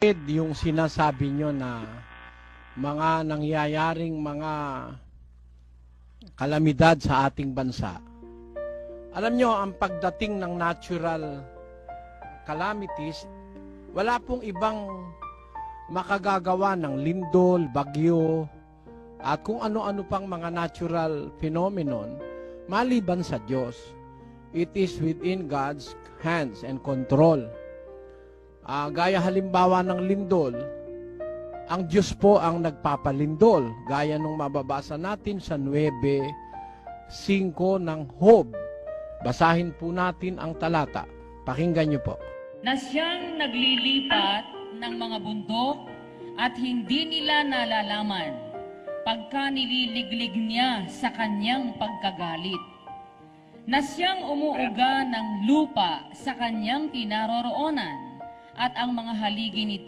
Yung sinasabi nyo na mga nangyayaring mga kalamidad sa ating bansa. Alam nyo, ang pagdating ng natural calamities, wala pong ibang makagagawa ng lindol, bagyo, at kung ano-ano pang mga natural phenomenon maliban sa Diyos. It is within God's hands and control. Gaya halimbawa ng lindol, ang Diyos po ang nagpapalindol. Gaya nung mababasa natin sa 9:5 ng Job. Basahin po natin ang talata. Pakinggan niyo po. Na siyang naglilipat ng mga bundok at hindi nila nalalaman pagka nililiglig niya sa kanyang pagkagalit. Na siyang umuuga ng lupa sa kanyang kinaroroonan at ang mga haligi nito